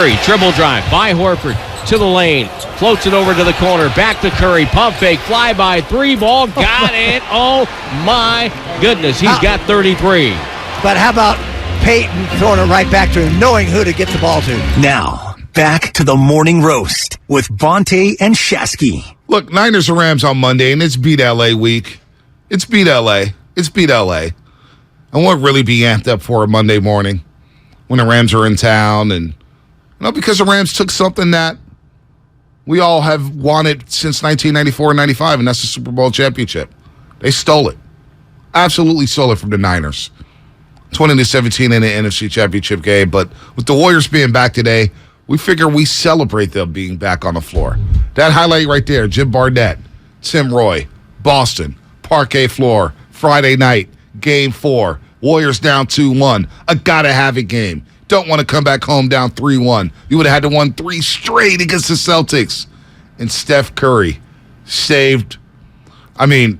Curry, dribble drive by Horford to the lane, floats it over to the corner, back to Curry, pump fake, fly by, three ball, got it. Oh my goodness, he's got 33. But how about Peyton throwing it right back to him, knowing who to get the ball to? Now, back to the morning roast with Bonte and Shasky. Look, Niners and Rams on Monday, and it's beat LA week. It's beat LA. It's beat LA. I won't really be amped up for a Monday morning when the Rams are in town, and because the Rams took something that we all have wanted since 1994 and 95, and that's the Super Bowl championship. They stole it. Absolutely stole it from the Niners. 20-17 in the NFC championship game, but with the Warriors being back today, we figure we celebrate them being back on the floor. That highlight right there, Jim Barnett, Tim Roy, Boston, parquet floor, Friday night, game 4, Warriors down 2-1, a gotta-have-it game. Don't want to come back home down 3-1. You would have had to win 3 straight against the Celtics. And Steph Curry saved,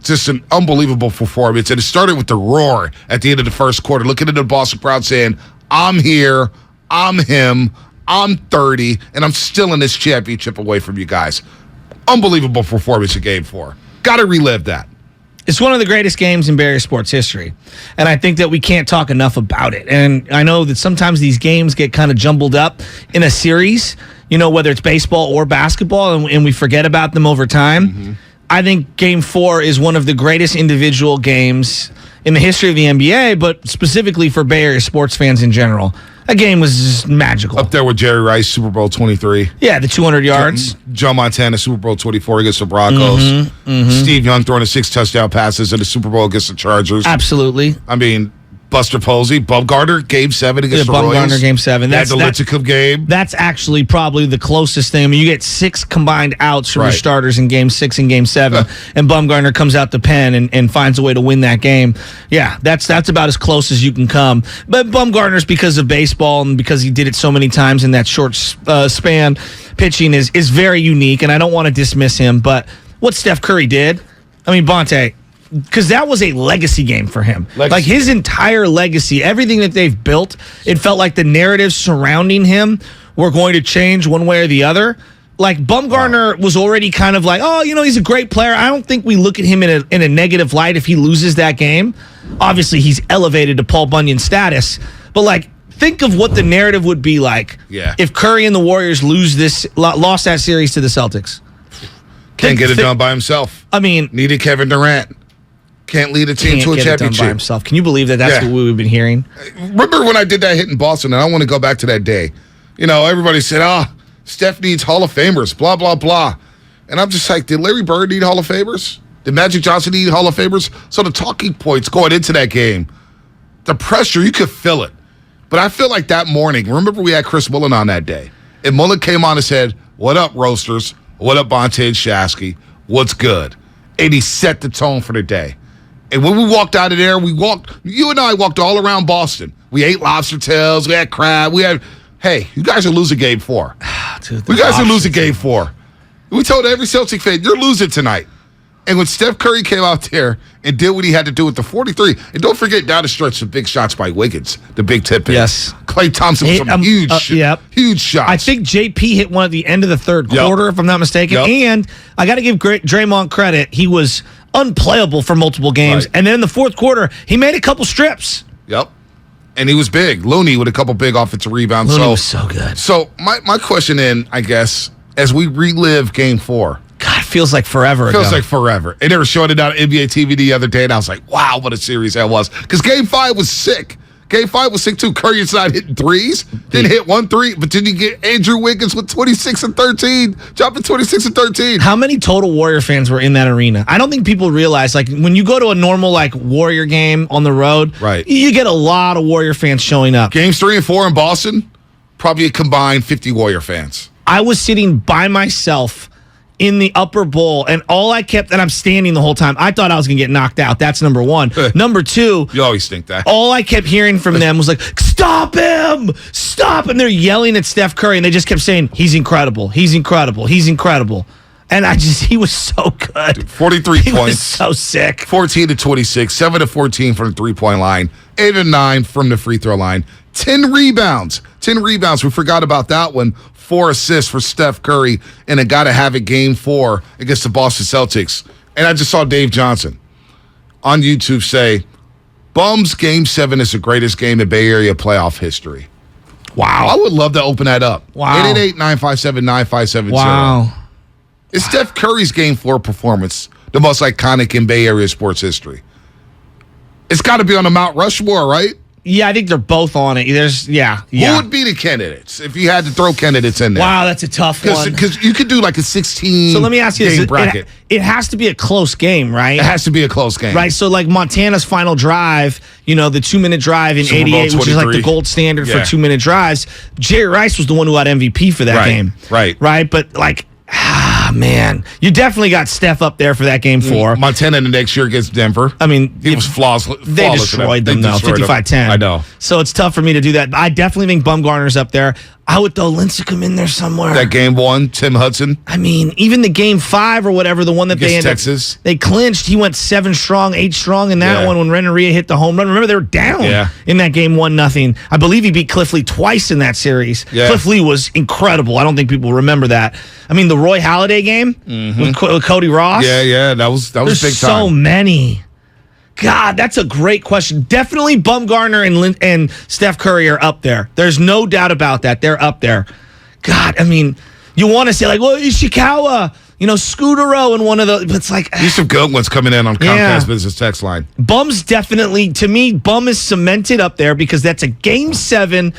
just an unbelievable performance. And it started with the roar at the end of the first quarter, looking at the Boston crowd saying, I'm here, I'm him, I'm 30, and I'm still in this championship away from you guys. Unbelievable performance in Game 4. Got to relive that. It's one of the greatest games in Bears sports history, and I think that we can't talk enough about it. And I know that sometimes these games get kind of jumbled up in a series, whether it's baseball or basketball, and we forget about them over time. Mm-hmm. I think Game 4 is one of the greatest individual games in the history of the NBA, but specifically for Bay Area sports fans in general. That game was just magical. Up there with Jerry Rice, Super Bowl 23. Yeah, the 200 yards. Joe Montana, Super Bowl 24 against the Broncos. Mm-hmm, mm-hmm. Steve Young throwing 6 touchdown passes in the Super Bowl against the Chargers. Absolutely. Buster Posey, Bumgarner, Game 7 against the Royals. Bumgarner, Game 7. That's the Lincecum game. That's actually probably the closest thing. You get 6 combined outs from your starters in Game 6 and Game 7, and Bumgarner comes out the pen and finds a way to win that game. Yeah, that's about as close as you can come. But Bumgarner's, because of baseball and because he did it so many times in that short span, pitching is very unique, and I don't want to dismiss him. But what Steph Curry did, Bonte, because that was a legacy game for him. Like his entire legacy, everything that they've built, it felt like the narratives surrounding him were going to change one way or the other. Like Bumgarner was already kind of like, he's a great player. I don't think we look at him in a negative light if he loses that game. Obviously, he's elevated to Paul Bunyan status. But think of what the narrative would be like if Curry and the Warriors lost that series to the Celtics. Can't get it done by himself. Needed Kevin Durant. Can't lead a team to a championship. By himself. Can you believe that that's what we've been hearing? Remember when I did that hit in Boston, and I want to go back to that day. Everybody said, Steph needs Hall of Famers, blah, blah, blah. And I'm just like, did Larry Bird need Hall of Famers? Did Magic Johnson need Hall of Famers? So the talking points going into that game, the pressure, you could feel it. But I feel like that morning, remember we had Chris Mullen on that day. And Mullen came on and said, what up, Roasters? What up, Bonte and Shasky? What's good? And he set the tone for the day. And when we walked out of there, you and I walked all around Boston. We ate lobster tails, we had crab, hey, you guys are losing Game 4. Dude, you guys are losing Game 4. We told every Celtic fan, you're losing tonight. And when Steph Curry came out there and did what he had to do with the 43, and don't forget down the stretch some big shots by Wiggins, the big tip in. Yes. Klay Thompson with some huge shots. I think JP hit one at the end of the third quarter, if I'm not mistaken. And I got to give Draymond credit. He was unplayable for multiple games. Right. And then in the fourth quarter, he made a couple strips. Yep. And he was big. Looney with a couple big offensive rebounds. Looney was so good. So my question I guess, as we relive Game 4. God, it feels like forever ago. Feels like forever. And they were showing it on NBA TV the other day, and I was like, wow, what a series that was. Because Game 5 was sick. Game 5 was sick, too. Curry inside hitting threes. Didn't hit 1 3, but then you get Andrew Wiggins with 26 and 13, dropping 26 and 13. How many total Warrior fans were in that arena? I don't think people realize, when you go to a normal, Warrior game on the road, you get a lot of Warrior fans showing up. Games 3 and 4 in Boston, probably a combined 50 Warrior fans. I was sitting by myself in the upper bowl, and I'm standing the whole time. I thought I was going to get knocked out. That's number one. Number two, you always think that. All I kept hearing from them was stop him! Stop! And they're yelling at Steph Curry, and they just kept saying, he's incredible. He's incredible. He's incredible. And he was so good. Dude, 43 he points. Was so sick. 14 to 26, 7 to 14 from the 3-point line, 8 to 9 from the free throw line. 10 rebounds. 10 rebounds. We forgot about that one. 4 assists for Steph Curry, and a got to have it game 4 against the Boston Celtics. And I just saw Dave Johnson on YouTube say, Bum's Game 7 is the greatest game in Bay Area playoff history. Wow. I would love to open that up. Wow. 888-957-9570. Wow. Is Steph Curry's Game 4 performance the most iconic in Bay Area sports history? It's got to be on the Mount Rushmore, right? Yeah, I think they're both on it. Who would be the candidates if you had to throw candidates in there? Wow, that's a tough one. Because you could do like a 16 So let me ask you game this. bracket. It has to be a close game, right? It has to be a close game. Right, so like Montana's final drive, the 2-minute drive in Super Bowl 88, which is like the 23. gold standard Yeah. for 2-minute drives. Jerry Rice was the one who got MVP for that game. Right. But like, man, you definitely got Steph up there for that game 4. Montana the next year against Denver. I mean, He was flawless. They destroyed them, though, 55-10. I know. So it's tough for me to do that. I definitely think Bumgarner's up there. I would throw Lincecum in there somewhere. That game 1, Tim Hudson. I mean, even the game 5 or whatever, the one that they Against ended, Texas. they clinched. He went 7 strong, 8 strong in that Yeah. one when Renneria hit the home run. Remember, they were down in that game 1-0. I believe he beat Cliff Lee twice in that series. Yeah. Cliff Lee was incredible. I don't think people remember that. I mean, the Roy Halladay game with Cody Ross. Yeah, that was There's big time. so many. God, that's a great question. Definitely Bumgarner and Steph Curry are up there. There's no doubt about that. They're up there. God, I mean, you want to say like, well, Ishikawa, Scudero and one of those, but it's like These some good ones coming in on Comcast Business Text Line. Bum's definitely, to me, Bum is cemented up there because that's a game 7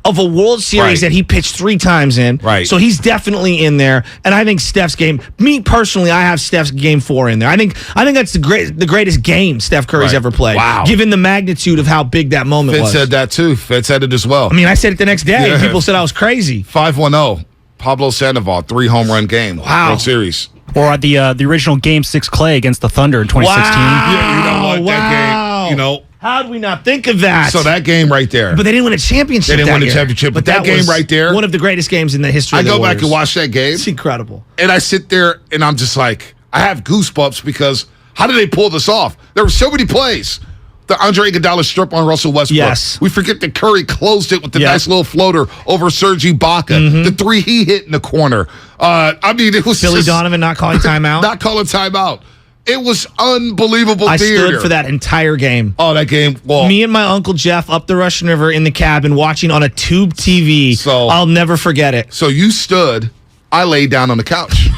of a World Series Right. that he pitched 3 times in. Right. So he's definitely in there. And I think Steph's game, me personally, I have Steph's game 4 in there. I think that's the greatest game Steph Curry's Right. ever played. Wow. Given the magnitude of how big that moment Fitz was. said that too. Fitz said it as well. I mean, I said it the next day. Yeah. People said I was crazy. 5-1-0. Pablo Sandoval, 3 home run game. Wow. World Series. Or the original Game 6 Clay against the Thunder in 2016. Wow. Yeah, you know what? Wow. That game, How'd we not think of that? So that game right there. But they didn't win a championship. They didn't that win a year. championship, but that game was right there- one of the greatest games in the history I of the go back Warriors. and watch that game, It's incredible. and I sit there and I'm just like, I have goosebumps because how did they pull this off? There were so many plays. The Andre Iguodala strip on Russell Westbrook. Yes. We forget that Curry closed it with the Yep. nice little floater over Serge Ibaka. The 3 he hit in the corner. I mean, it was Billy just Donovan not calling timeout. not calling timeout. It was unbelievable I theater. stood for that entire game. Oh, that game. Well, Me and my Uncle Jeff up the Russian River in the cabin watching on a tube TV. So- I'll never forget it. so you stood. I laid down on the couch.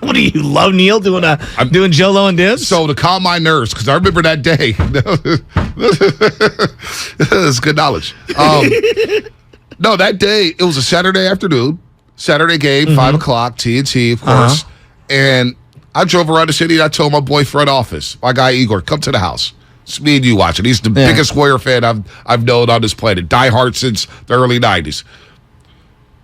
What do you love, Neil, doing Jolo and Dibs? So to calm my nerves, because I remember that day. It's good knowledge. No, that day, it was a Saturday afternoon, Saturday game, 5 o'clock, TNT, of course. And I drove around the city and I told my boy Fred Office, my guy Igor, come to the house. It's me and you watching. He's the biggest Warrior fan I've known on this planet. Die hard since the early 90s.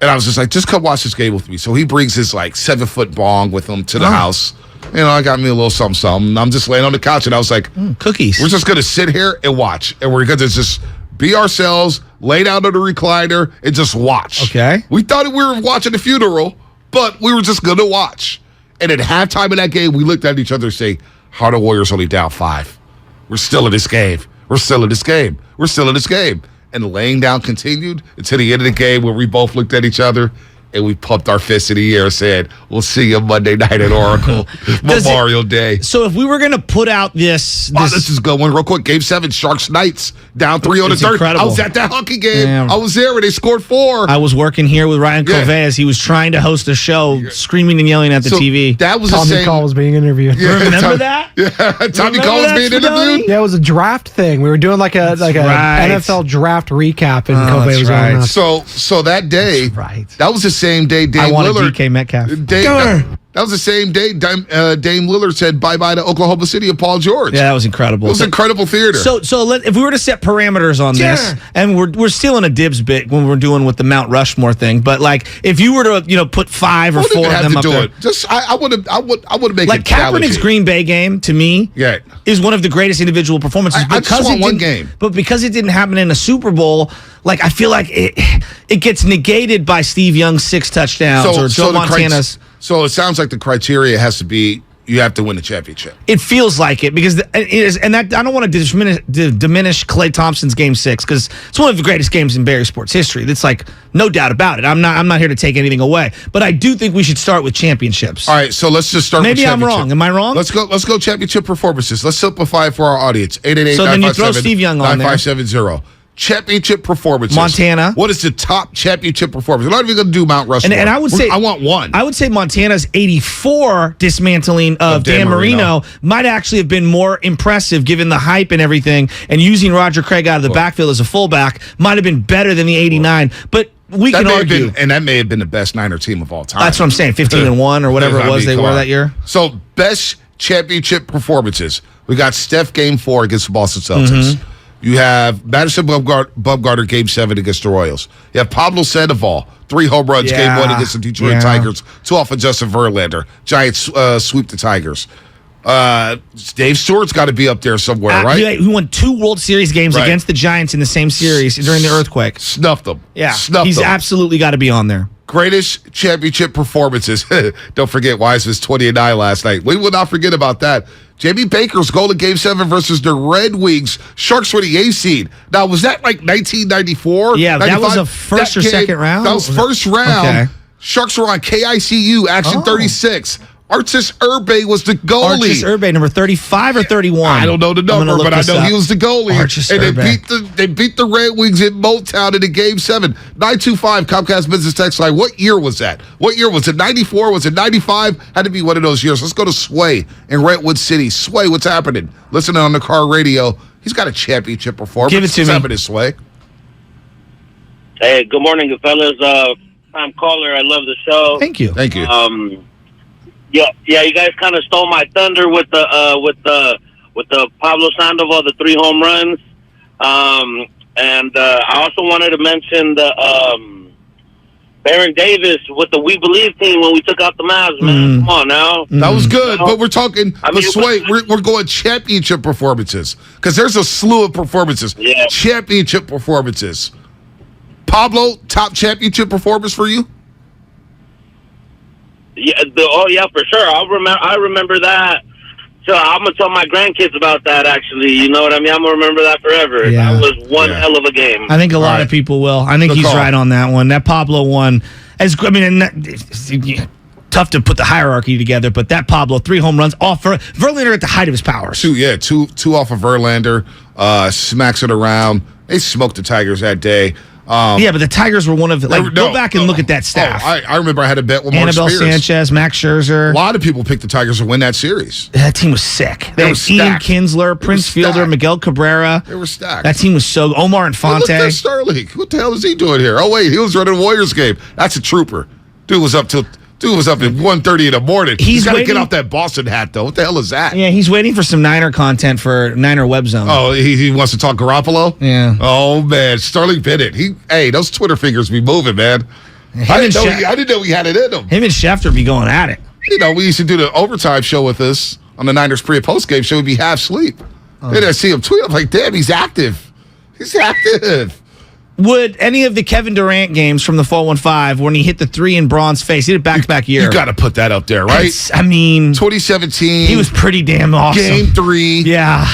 And I was just like, just come watch this game with me. So he brings his 7-foot bong with him to the house. I got me a little something. I'm just laying on the couch and I was like, Cookies. we're just going to sit here and watch. And we're going to just be ourselves, lay down on the recliner, and just watch. Okay. We thought we were watching a funeral, but we were just going to watch. And at halftime of that game, we looked at each other and say, how are the Warriors only down 5? We're still in this game. We're still in this game. We're still in this game. And the laying down continued until the end of the game where we both looked at each other and we pumped our fists in the air and said, we'll see you Monday night at Oracle, Memorial Day. So if we were going to put out this... Wow, this is a good one. Real quick, Game 7, Sharks Knights, down 3 on the It's third. incredible. I was at that hockey game. Yeah. I was there when they scored 4. I was working here with Ryan Yeah. Covey as he was trying to host a show, screaming and yelling at the So TV. That was the Tommy same. Call was being interviewed. Yeah, Remember that? Yeah, Tommy Remember Call was that, being Spadoni? interviewed. Yeah, it was a draft thing. We were doing like a right. NFL draft recap, and Kobe that's was right. on us. So that day, right. that was the same day Dame I wanted Lillard. DK Metcalf. That was the same day Dame Lillard said bye-bye to Oklahoma City and Paul George. Yeah, that was incredible. It was incredible theater. So if we were to set parameters on this, and we're still in a dibs bit when we're doing with the Mount Rushmore thing, but if you were to put 5 or I don't 4 even of have them to up do there, it. Just I would make like it Kaepernick's challenging. Green Bay game to me, Yeah. is one of the greatest individual performances. I just want it one didn't- game. but because it didn't happen in a Super Bowl, I feel like it gets negated by Steve Young's 6 touchdowns or Joe Montana's. So it sounds like the criteria has to be you have to win the championship. It feels like it because it is, and that I don't want to diminish Klay Thompson's Game 6 because it's one of the greatest games in Barry sports history. That's like no doubt about it. I'm not here to take anything away, but I do think we should start with championships. All right, so let's just start. Maybe with I'm wrong. Am I wrong? Let's go. Championship performances. Let's simplify it for our audience. 888-957-9570. So then you throw Steve Young on there. Championship performances. Montana. What is the top championship performance? We're not even going to do Mount Rushmore. And I would say I want one. I would say Montana's 84 dismantling of Dan Marino might actually have been more impressive given the hype and everything, and using Roger Craig out of the backfield as a fullback might have been better than the 89. But we can argue. And that may have been the best Niner team of all time. That's what I'm saying. 15-1 or whatever it was they were that year. So best championship performances. We got Steph Game 4 against the Boston Celtics. Mm-hmm. You have Madison Bumgarner Game 7 against the Royals. You have Pablo Sandoval, 3 home runs, Game 1 against the Detroit Tigers, 2 off of Justin Verlander. Giants sweep the Tigers. Dave Stewart's got to be up there somewhere, right? He won 2 World Series games against the Giants in the same series during the earthquake. Snuffed them. Yeah, Snuffed them. Absolutely got to be on there. Greatest championship performances. Don't forget Wiseman's 20-9 last night. We will not forget about that. Jamie Baker's goal in Game 7 versus the Red Wings. Sharks were the A seed. Now, was that like 1994? Yeah, 95? that was a first or second round? That was first round. Okay. Sharks were on KICU, Action 36. Artis Urbe was the goalie. Artis Urbe, number 35 or 31? I don't know the number, but I know he was the goalie. Artis and Urbe. they beat the Red Wings in Motown in the Game 7. 925 Comcast Business Text Line. What year was that? What year was it? 94? Was it 95? Had to be one of those years. Let's go to Sway in Redwood City. Sway, what's happening? Listening on the car radio. He's got a championship performance. Give it to what's me. happening, Sway? Hey, good morning, fellas. I'm caller. I love the show. Thank you. Thank you. Yeah. You guys kind of stole my thunder with the Pablo Sandoval, the 3 home runs, and I also wanted to mention the Baron Davis with the We Believe team when we took out the Mavs. Man, come on now. That was good, but we're talking. Sway, we're going championship performances because there's a slew of performances. Yeah. Championship performances. Pablo, top championship performance for you? Yeah, for sure. I remember that. So I'm gonna tell my grandkids about that. Actually, you know what I mean. I'm gonna remember that forever. Yeah. That was one hell of a game. I think a lot of people will. I think he's right on that one. That Pablo one, tough to put the hierarchy together, but that Pablo 3 home runs off Verlander at the height of his powers. Two off of Verlander. Smacks it around. They smoked the Tigers that day. But the Tigers were one of go back and look at that staff. I remember I had a bet with Mark Annabelle Spears. Sanchez, Max Scherzer. A lot of people picked the Tigers to win that series. That team was sick. They were had Ian stacked. Kinsler, Prince Fielder, stacked. Miguel Cabrera. They were stacked. That team was so Omar Infante. Look at Sterling. What the hell is he doing here? Oh wait, he was running a Warriors game. That's a trooper. Dude was up at 1:30 in the morning. He's got to get off that Boston hat though. What the hell is that? Yeah, he's waiting for some Niner content for Niner Web Zone. Oh, he wants to talk Garoppolo? Yeah. Oh man, Sterling Bennett. Those Twitter fingers be moving, man. I didn't know he had it in him. Him and Schefter be going at it. We used to do the overtime show with us on the Niners pre and post game show. We'd be half asleep. Then I see him tweet. I'm like, damn, he's active. He's active. Would any of the Kevin Durant games from the 415 when he hit the 3 in Braun's face, he did a back-to-back year? You got to put that up there, right? 2017. He was pretty damn awesome. Game 3. Yeah.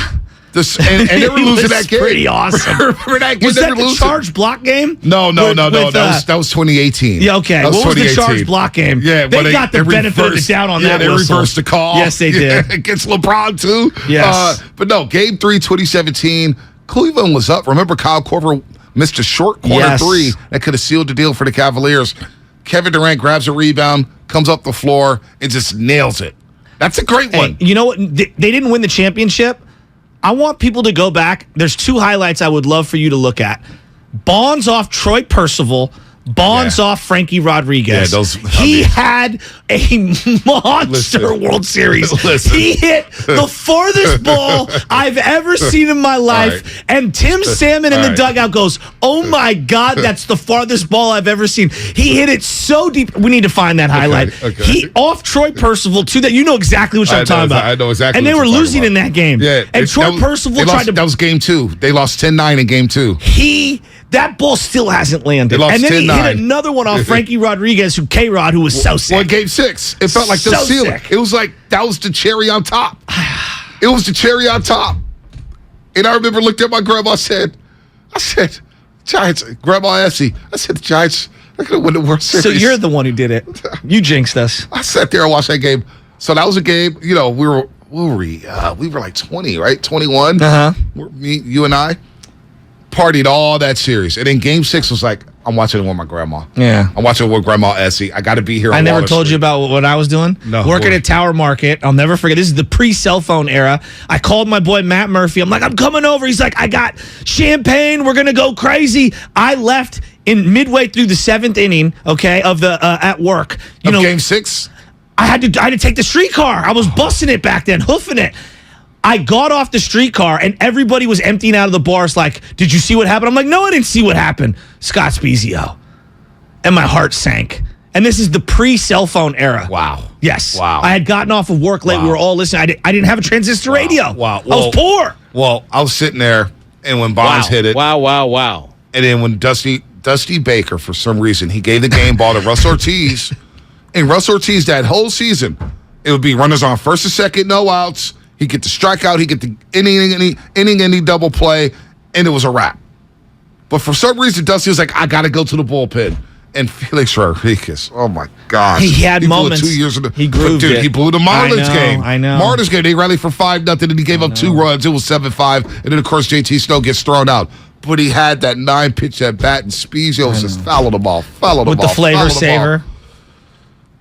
And they were losing that game. Pretty awesome. Remember that game? Was that the charge block game? No. That was 2018. Yeah, okay. What was the charge block game? Yeah, they got the benefit of the doubt on that. They reversed the call. Yes, they did. Against LeBron, too. Yes. But no, Game 3, 2017, Cleveland was up. Remember Kyle Korver missed a short corner 3 that could have sealed the deal for the Cavaliers. Kevin Durant grabs a rebound, comes up the floor, and just nails it. That's a great one. You know what? They didn't win the championship. I want people to go back. There's 2 highlights I would love for you to look at. Bonds off Troy Percival. Bonds off Frankie Rodriguez. He had a monster World Series. He hit the farthest ball I've ever seen in my life. Right. And Tim Salmon in the dugout goes, "Oh my God, that's the farthest ball I've ever seen." He hit it so deep. We need to find that highlight. Okay. He off Troy Percival to that. You know exactly what I'm talking about. I know exactly. And they were losing in that game. Yeah. And Troy Percival tried to. That was game 2. They lost 10-9 in game 2. That ball still hasn't landed. They lost And then he 10-9. hit another one off Frankie Rodriguez, K-Rod, who was so sick. Well, game 6, it felt like the So ceiling. sick. It was like that was the cherry on top. It was the cherry on top. And I remember looking at my grandma. I said, Giants, Grandma Essie. I said, the Giants are going to win the World Series. So you're the one who did it. You jinxed us. I sat there and watched that game. So that was a game. You know, we were like 20, right? 21. Me, you, and I partied all that series. And then game 6 was like, I'm watching it with my grandma. Yeah. I'm watching it with Grandma Essie. I got to be here. I on never Water told you Street. about what I was doing. No. Working at Tower Market. I'll never forget. This is the pre-cell phone era. I called my boy Matt Murphy. I'm like, I'm coming over. He's like, I got champagne. We're gonna go crazy. I left in midway through the 7th inning. Okay, of the at work. You know, game 6. I had to take the streetcar. I was busting it back then, hoofing it. I got off the streetcar and everybody was emptying out of the bars like, did you see what happened? I'm like, no, I didn't see what happened. Scott Spezio. And my heart sank. And this is the pre-cell phone era. Wow. Yes. Wow. I had gotten off of work late. Wow. We were all listening. I didn't have a transistor radio. Wow. I was poor. Well, I was sitting there, and when Bonds hit it, Wow. and then when Dusty Baker, for some reason, he gave the game ball to Russ Ortiz, and Russ Ortiz that whole season, it would be runners on first and second, no outs. He'd get the strikeout, he'd get the inning, any double play, and it was a wrap. But for some reason, Dusty was like, I got to go to the bullpen. And Felix Rodriguez, oh my gosh. He had blew it moments. 2 years ago. He grooved Dude, it. he blew the Marlins game. I know. Marlins game, they rallied for 5-0, and he gave up 2 runs. It was 7-5. And then, of course, JT Snow gets thrown out. But he had that 9-pitch at bat, and Spezio just fouled the ball. With the flavor saver.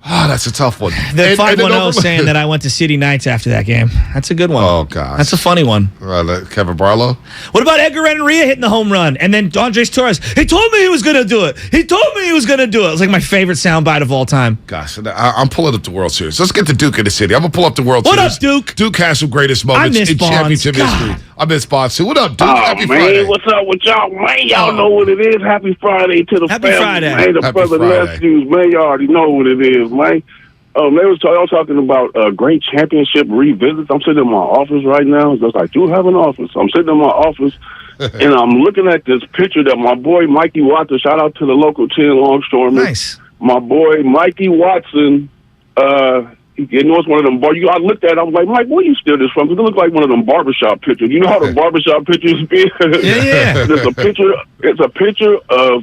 Oh, that's a tough one. The And 510 saying that I went to City Nights after that game. That's a good one. Oh, gosh. That's a funny one. Kevin Barlow. What about Edgar Renteria hitting the home run? And then Andres Torres, he told me he was going to do it. He told me he was going to do it. It was like my favorite soundbite of all time. Gosh, I'm pulling up the World Series. Let's get the Duke in the city. I'm going to pull up the World What Series. up, Duke? Duke has some greatest moments miss in Bonds. championship God. history. I miss Bonds too. What up, Duke? Oh, Happy man, Friday. what's up with y'all? Man, y'all know what it is. Happy Friday to the Happy family. Friday. Man, the Happy brother Friday. nephews, man, y'all already know what it is, man. They was y'all talking about great championship revisits. I'm sitting in my office right now. Just like, do have an office. I'm sitting in my office, and I'm looking at this picture that my boy Mikey Watson, shout out to the local 10 Longstormers. Nice. My boy Mikey Watson, you know, it's one of them I looked at it, I was like, Mike, where you steal this from? Because it looked like one of them barbershop pictures. You know how the barbershop pictures be? Yeah. It's a picture of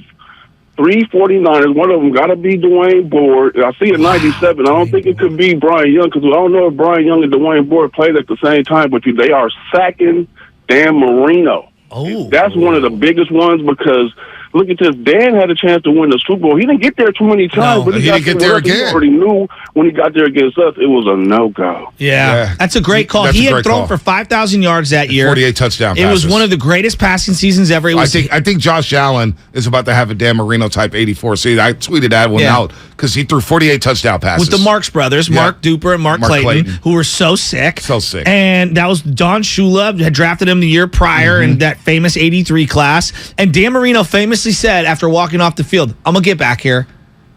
3 49ers. One of them got to be Dwayne Board. I see a 97. I don't think it could be Brian Young because I don't know if Brian Young and Dwayne Board played at the same time, but they are sacking Dan Marino. Oh. That's one of the biggest ones because look at this. Dan had a chance to win the Super Bowl. He didn't get there too many times, but he didn't get there again. He already knew when he got there against us, it was a no-go. Yeah. That's a great call. That's He a had great thrown call. for 5,000 yards that year. 48 touchdown It was passes. one of the greatest passing seasons ever. It was I think Josh Allen is about to have a Dan Marino type 84 season. I tweeted that one Yeah. out because he threw 48 touchdown passes. with the Marks brothers, Yeah. Mark Duper and Mark Clayton, who were so sick. So sick. And that was Don Shula had drafted him the year prior in that famous 83 class. And Dan Marino famously said after walking off the field, I'm going to get back here.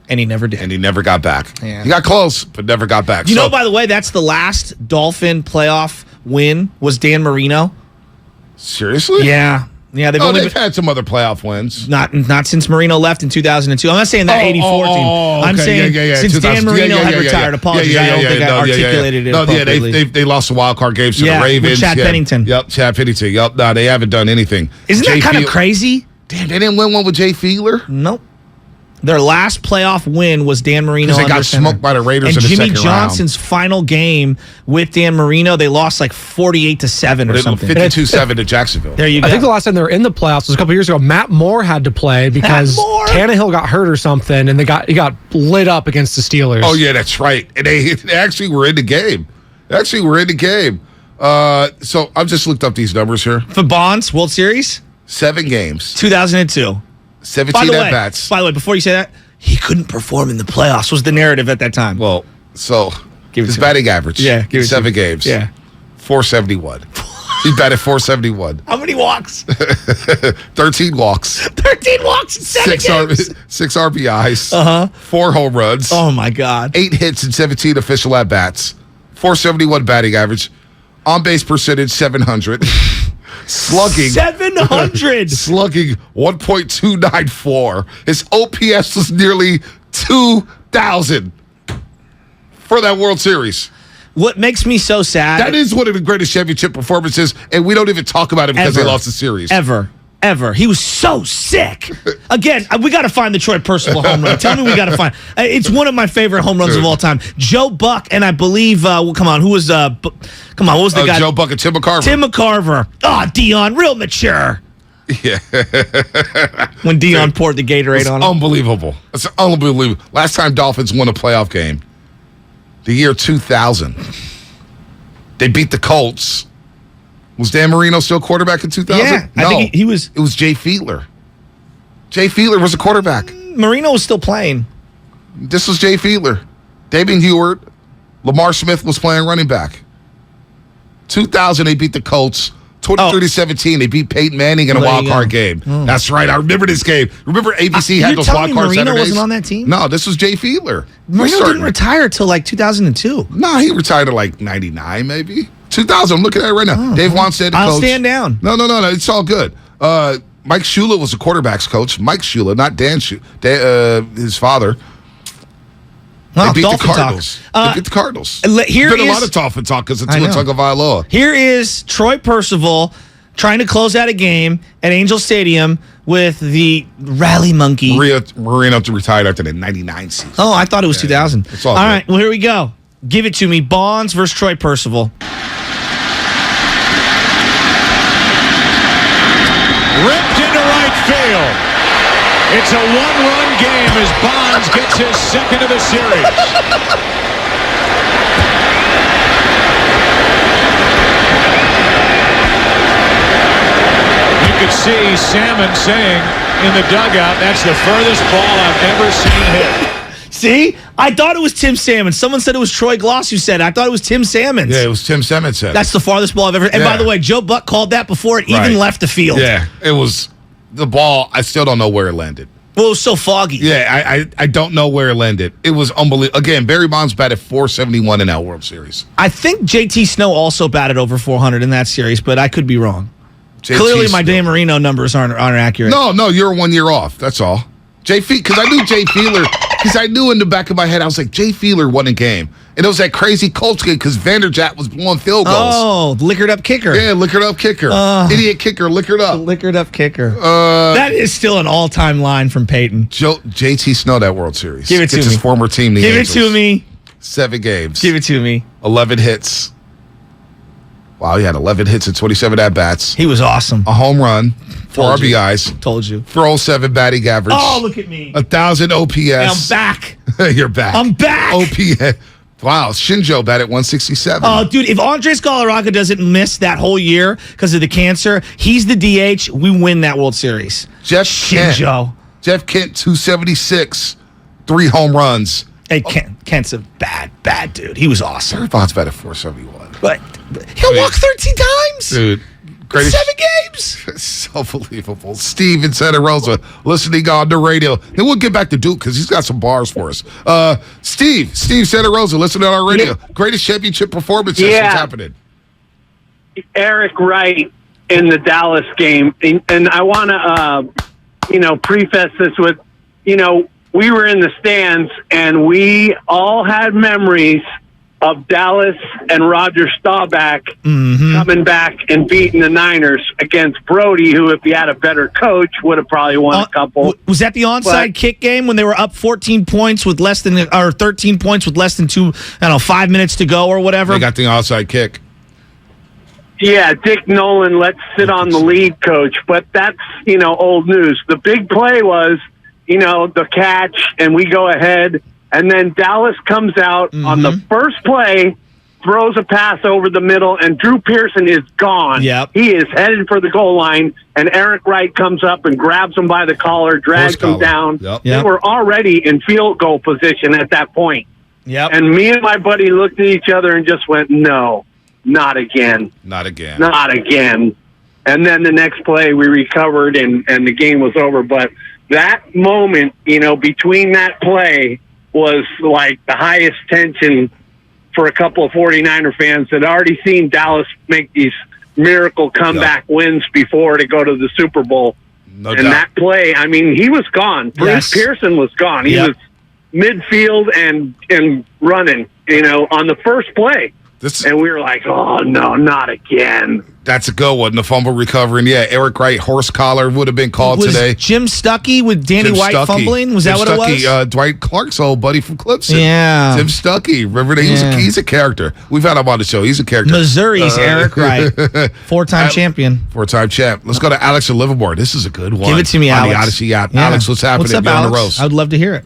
And he never did. And he never got back. Yeah. He got close, but never got back. You know, by the way, that's the last Dolphin playoff win was Dan Marino. Seriously? Yeah. Yeah, they've only They've had some other playoff wins. not since Marino left in 2002. I'm not saying that 84 team. I'm okay. saying Yeah. since Dan 2000. Marino had retired. Apologies. I don't think I articulated it appropriately. They lost the wild card games to Yeah, the with Ravens. Chad Pennington. Yep, Chad Pennington. Yep. No, they haven't done anything. Isn't that kind of crazy? Damn, they didn't win one with Jay Fiedler? Nope. Their last playoff win was Dan Marino. Because they got under center. smoked by the Raiders and in the Jimmy second Johnson's final game with Dan Marino, they lost like 48-7 or something. 52-7 to Jacksonville. There you go. I think the last time they were in the playoffs was a couple years ago. Matt Moore had to play because Moore? Tannehill got hurt or something, and he got lit up against the Steelers. Oh, yeah, that's right. And they actually were in the game. So I've just looked up these numbers here. For Bonds, World Series, 7 games, 2002. 17 at-bats. By the way, before you say that, he couldn't perform in the playoffs was the narrative at that time. Well, so Give it his to me. batting average, Yeah, give it to 7 me. games, Yeah. 471. He batted 471. How many walks? 13 walks, 13 walks in 7 games. 6 RBIs, 4 home runs, Oh, my God. 8 hits and 17 official at-bats, 471 batting average, on-base percentage 700. slugging 700. slugging 1.294. His OPS was nearly 2,000 for that World Series. What makes me so sad? That is one of the greatest championship performances, and we don't even talk about it because they lost the series. Ever. He was so sick. Again, we got to find the Troy Percival home run. Tell me we got to find. It's one of my favorite home runs of all time. Joe Buck and I believe. What was the guy? Joe Buck and Tim McCarver. Tim McCarver. Oh, Dion, real mature. Yeah. When Dion poured the Gatorade on him. Unbelievable. That's unbelievable. Last time Dolphins won a playoff game, the year 2000. They beat the Colts. Was Dan Marino still quarterback in 2000? Yeah, no, I think he was. It was Jay Fiedler. Jay Fiedler was a quarterback. Marino was still playing. This was Jay Fiedler. David Heward. Lamar Smith was playing running back. 2000, they beat the Colts. 23-17, they beat Peyton Manning in a wild card game. Oh. That's right. I remember this game. Remember ABC had those wild card Marino Saturdays? Wasn't on that team? No, this was Jay Fiedler. Marino didn't retire till like 2002. No, he retired at like 99 maybe. 2000, I'm looking at it right now. Dave Wanstead, the coach. I'll stand down. No, it's all good. Mike Shula was the quarterback's coach. Mike Shula, not Dan Shula, his father. Wow, they beat Dolphin the Cardinals. They beat the Cardinals. There's been a lot of Dolphin talk because of Tua Tagovailoa. Here is Troy Percival trying to close out a game at Angel Stadium with the rally monkey. Marino retired after the 99 season. Oh, I thought it was 2000. It's all good. Right, well, here we go. Give it to me. Bonds versus Troy Percival. Ripped into right field. It's a one-run game as Bonds gets his second of the series. You could see Salmon saying in the dugout, that's the furthest ball I've ever seen hit. See? I thought it was Tim Salmon. Someone said it was Troy Gloss who said it. I thought it was Tim Salmon. Yeah, it was Tim Salmon said. That's the farthest ball I've ever. And by the way, Joe Buck called that before it even left the field. Yeah, it was the ball. I still don't know where it landed. Well, it was so foggy. Yeah, I don't know where it landed. It was unbelievable. Again, Barry Bonds batted .471 in that World Series. I think JT Snow also batted over 400 in that series, but I could be wrong. Clearly, my Dan Marino numbers aren't accurate. No, you're 1 year off. That's all. Because I knew Jay Fiedler. Because I knew in the back of my head, I was like, Jay Fiedler won a game. And it was that crazy Colts game because Vanderjagt was blowing field goals. Oh, liquored up kicker. Yeah, liquored up kicker. Idiot kicker, liquored up. Liquored up kicker. That is still an all-time line from Peyton. JT Snow, that World Series. Give it to me. His former team, the Angels. Give it to me. 7 games. Give it to me. 11 hits. Wow, he had 11 hits and 27 at-bats. He was awesome. A home run. 4 RBIs. Told you. 407 batting average. Oh, look at me. 1,000 OPS. And I'm back. You're back. I'm back. OPS. Wow, Shinjo batted 167. Oh, dude, if Andres Galarraga doesn't miss that whole year because of the cancer, he's the DH. We win that World Series. Jeff Shinjo. Kent, 276. 3 home runs. Hey, Kent's a bad dude. He was awesome. Barry Bonds batted 471. But he'll walk 13 times. Dude. Greatest. 7 games. It's so believable. Steve in Santa Rosa listening on the radio. Then we'll get back to Duke because he's got some bars for us. Steve Santa Rosa listening on our radio. Greatest championship performances. What's happening? Eric Wright in the Dallas game. And I want to, preface this with, we were in the stands and we all had memories of Dallas and Roger Staubach coming back and beating the Niners against Brody, who, if he had a better coach, would have probably won a couple. Was that the onside kick game when they were up 14 points with less than, or 13 points with less than 5 minutes to go or whatever? They got the onside kick. Yeah, Dick Nolan lets sit on the lead coach, but that's, old news. The big play was, the catch, and we go ahead. And then Dallas comes out on the first play, throws a pass over the middle, and Drew Pearson is gone. Yep. He is headed for the goal line, and Eric Wright comes up and grabs him by the collar, drags him down. Yep. They were already in field goal position at that point. Yep. And me and my buddy looked at each other and just went, no, not again. Not again. Not again. And then the next play we recovered, and the game was over. But that moment, between that play, was like the highest tension for a couple of 49er fans that had already seen Dallas make these miracle comeback wins before to go to the Super Bowl. No And doubt. that play, I mean, he was gone. Bruce Pearson was gone. He was midfield and running, on the first play. And we were like, oh, no, not again. That's a good one. The fumble recovery. And yeah, Eric Wright, horse collar would have been called today. Jim Stuckey with Danny Jim White Stuckey. fumbling? Was Jim that what Stuckey, it was? Dwight Clark's old buddy from Clemson. Yeah. Jim Stuckey. Remember that? He's a character. We've had him on the show. He's a character. Missouri's Eric Wright. Four-time champion. Four-time champ. Let's go to Alex in Livermore. This is a good one. Give it to me, on Alex. the Odyssey app. Yeah. Alex, what's happening? What's up, You're on the Alex? roast. I would love to hear it.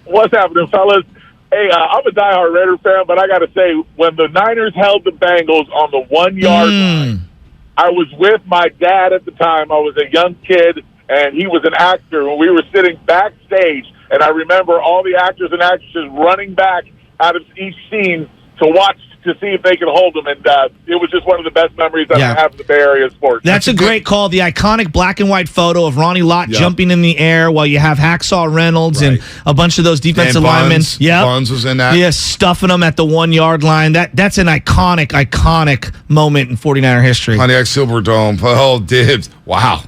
What's happening, fellas? Hey, I'm a diehard Raider fan, but I got to say, when the Niners held the Bengals on the 1 yard line, I was with my dad at the time. I was a young kid, and he was an actor, and we were sitting backstage, and I remember all the actors and actresses running back out of each scene to watch to see if they could hold them, and it was just one of the best memories that I have in the Bay Area sports. That's a great call. The iconic black and white photo of Ronnie Lott jumping in the air while you have Hacksaw Reynolds and a bunch of those defensive linemen. Buns was in that. Yeah, stuffing them at the 1 yard line. That's an iconic moment in 49er history. Pontiac Silverdome. Oh, Dibs. Wow.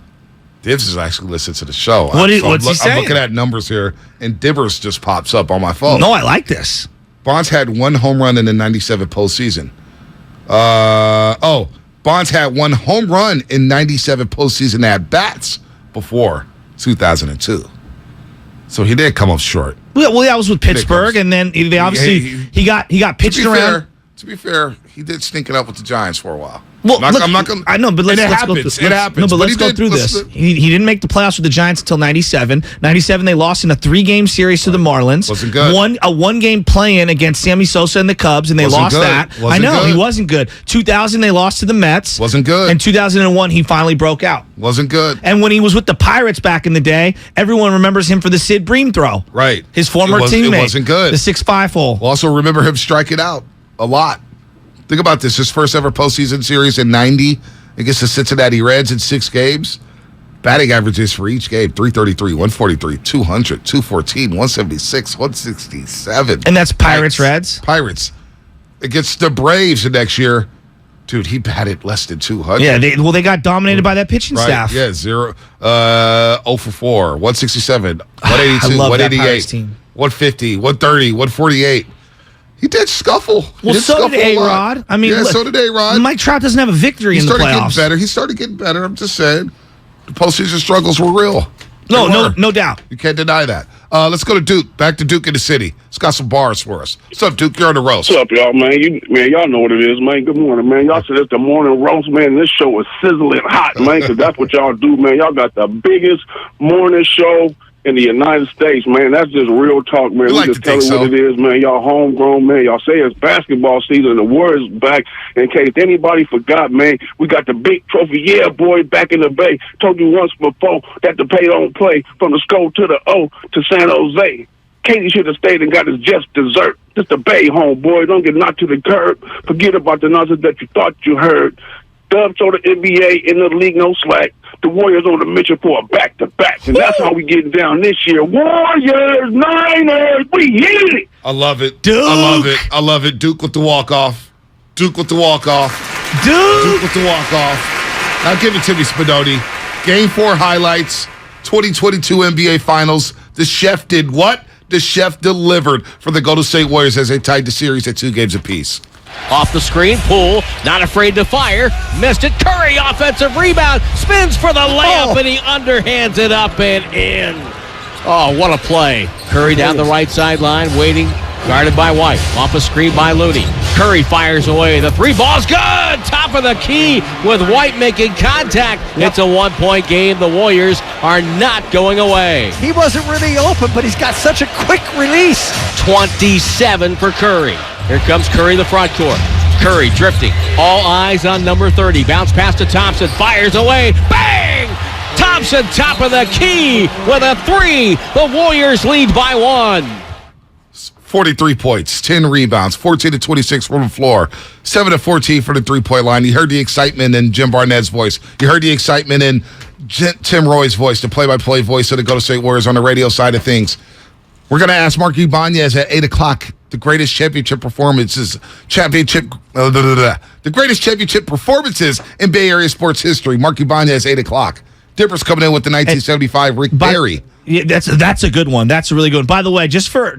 Dibs is actually listening to the show. What's he saying? I'm looking at numbers here, and Dibbers just pops up on my phone. No, I like this. Bonds had one home run in the 97 postseason. Bonds had one home run in 97 postseason at bats before 2002. So he did come up short. Well, that was with Pittsburgh, and then they obviously he got pitched around. To be fair, he did stink it up with the Giants for a while. Well, I'm not gonna. I know, but let's it go happens. through. It happens. No, but let's he go did- through this. He didn't make the playoffs with the Giants until 97. 97, they lost in a 3-game series to the Marlins. Wasn't good. A 1-game play-in against Sammy Sosa and the Cubs, and they Wasn't lost good. that. Wasn't I know, good. he wasn't good. 2000, they lost to the Mets. Wasn't good. In 2001, he finally broke out. Wasn't good. And when he was with the Pirates back in the day, everyone remembers him for the Sid Bream throw. Right. His former It teammate. wasn't good. The 6-5 hole. We'll also remember him striking out a lot. Think about this. His first ever postseason series in 90 against the Cincinnati Reds in 6 games. Batting averages for each game, 333, 143, 200, 214, 176, 167. And that's Pirates-Reds? Pirates. Against the Braves the next year. Dude, he batted less than 200. Yeah, they got dominated by that pitching staff. Yeah, 0 for 4, 167, 182, I love that Pirates 188, team. 150, 130, 148. He did scuffle. Well, so did A-Rod. I mean, yeah, so did A-Rod. Mike Trout doesn't have a victory in the playoffs. He started getting better. I'm just saying. The postseason struggles were real. No doubt. You can't deny that. Let's go to Duke. Back to Duke in the city. It's got some bars for us. What's up, Duke? You're on the roast. What's up, y'all, man? Y'all know what it is, man. Good morning, man. Y'all said it's the morning roast, man. This show is sizzling hot, man, because that's what y'all do, man. Y'all got the biggest morning show in the United States, man. That's just real talk, man. We just tell you what it is, man. Y'all homegrown, man. Y'all say it's basketball season. The Warriors back. In case anybody forgot, man, we got the big trophy. Yeah, boy, back in the Bay. Told you once before that the pay don't play from the SCO to the O to San Jose. Katie should have stayed and got his just dessert. Just the Bay, homeboy. Don't get knocked to the curb. Forget about the nonsense that you thought you heard. Dub told the NBA in the league no slack. The Warriors on the mission for a back-to-back. And that's how we getting down this year. Warriors, Niners, we hit it. I love it. Duke. I love it. I love it. Duke with the walk-off. Duke with the walk-off. Duke with the walk-off. Now give it to me, Spadoni. Game 4 highlights. 2022 NBA Finals. The chef did what? The chef delivered for the Golden State Warriors as they tied the series at 2 games apiece. Off the screen, Poole, not afraid to fire. Missed it. Curry, offensive rebound. Spins for the layup, and he underhands it up and in. Oh, what a play. Curry down the right sideline, waiting, guarded by White. Off a screen by Looney. Curry fires away. The 3 ball's good. Top of the key with White making contact. It's a 1-point game. The Warriors are not going away. He wasn't really open, but he's got such a quick release. 27 for Curry. Here comes Curry, the front court. Curry drifting. All eyes on number 30. Bounce pass to Thompson. Fires away. Bang! Thompson, top of the key with a 3. The Warriors lead by 1. 43 points, 10 rebounds, 14 to 26 from the floor, 7 to 14 for the 3-point line. You heard the excitement in Jim Barnett's voice. You heard the excitement in Tim Roy's voice, the play-by-play voice of the Golden State Warriors on the radio side of things. We're going to ask Mark Ibanez at 8 o'clock the greatest championship performances in Bay Area sports history. Mark Ibanez, 8 o'clock. Dipper's coming in with the 1975 Rick Barry. Yeah, that's a good one. That's a really good one. By the way, just for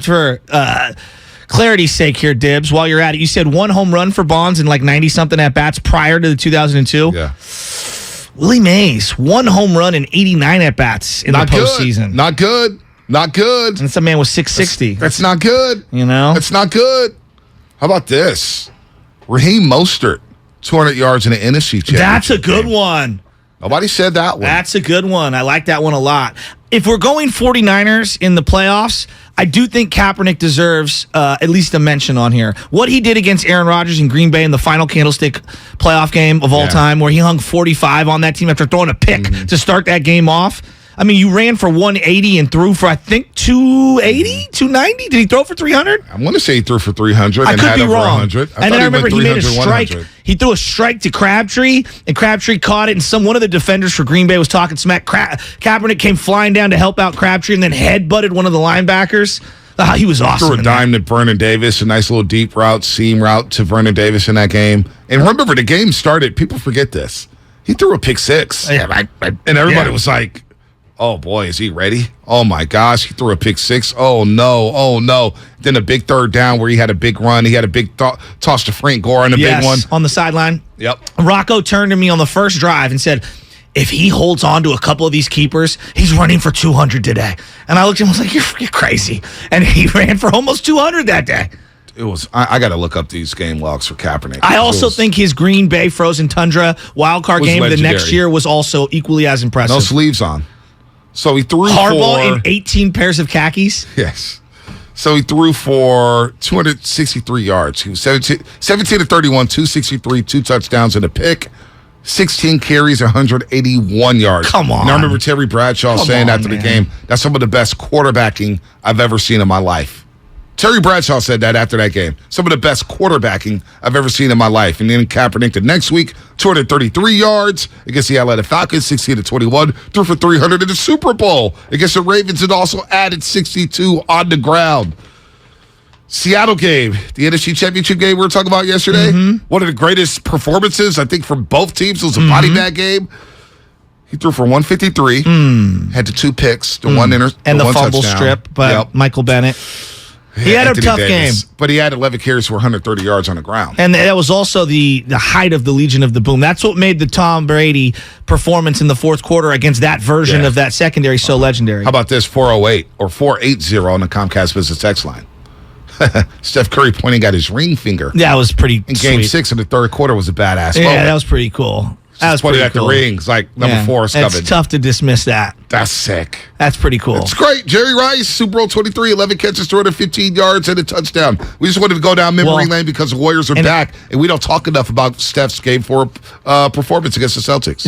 clarity's sake here, Dibs, while you're at it, you said 1 home run for Bonds in like 90-something at-bats prior to the 2002? Yeah. Willie Mays, 1 home run in 89 at-bats in the postseason. Not good. Not good. And some man was 660. That's not good. You know? That's not good. How about this? Raheem Mostert, 200 yards in the NFC Championship. That's a good one. Nobody said that one. That's a good one. I like that one a lot. If we're going 49ers in the playoffs, I do think Kaepernick deserves at least a mention on here. What he did against Aaron Rodgers in Green Bay in the final Candlestick playoff game of all time, where he hung 45 on that team after throwing a pick to start that game off. I mean, you ran for 180 and threw for, I think, 280, 290? Did he throw for 300? I want to say he threw for 300 I and could had be over wrong. 100. And then I remember he made a 300, strike. 100. He threw a strike to Crabtree, and Crabtree caught it, and one of the defenders for Green Bay was talking smack. Kaepernick came flying down to help out Crabtree and then headbutted one of the linebackers. He was awesome. Threw a dime to Vernon Davis, a nice little deep route, seam route to Vernon Davis in that game. And remember, the game started, people forget this. He threw a pick 6. Yeah, and everybody was like, oh, boy, is he ready? Oh, my gosh, he threw a pick 6. Oh, no. Then a big third down where he had a big run. He had a big toss to Frank Gore on the big one. On the sideline. Yep. Rocco turned to me on the first drive and said, if he holds on to a couple of these keepers, he's running for 200 today. And I looked at him and was like, you're crazy. And he ran for almost 200 that day. It was. I got to look up these game logs for Kaepernick. I also think his Green Bay Frozen Tundra wildcard game the next year was also equally as impressive. No sleeves on. So he threw Harbaugh in 18 pairs of khakis? Yes. So he threw for 263 yards. He was 17 to 31, 263, 2 touchdowns and a pick. 16 carries, 181 yards. Come on. And I remember Terry Bradshaw saying after the game, that's some of the best quarterbacking I've ever seen in my life. Terry Bradshaw said that after that game. Some of the best quarterbacking I've ever seen in my life. And then Kaepernick the next week, 233 yards against the Atlanta Falcons, 16-21, threw for 300 in the Super Bowl against the Ravens, and also added 62 on the ground. Seattle game, the NFC Championship game we were talking about yesterday. One of the greatest performances, I think, from both teams. It was a body bag game. He threw for 153, had the 2 picks, the one and the one fumble touchdown. strip by Michael Bennett. He had Anthony a tough Davis. game. But he had 11 carries for 130 yards on the ground. And that was also the height of the Legion of the Boom. That's what made the Tom Brady performance in the fourth quarter against that version of that secondary so legendary. How about this, 408 or 480 on the Comcast Business text line? Steph Curry pointing at his ring finger. That was pretty in Game sweet. 6 of the third quarter was a badass moment. Yeah, that was pretty cool. That was pointed pretty at cool. the rings like number 4 is coming. It's tough to dismiss that. That's sick. That's pretty cool. It's great. Jerry Rice, Super Bowl 23, 11 catches, 215 yards, and a touchdown. We just wanted to go down memory lane because the Warriors are back, and we don't talk enough about Steph's Game 4 performance against the Celtics.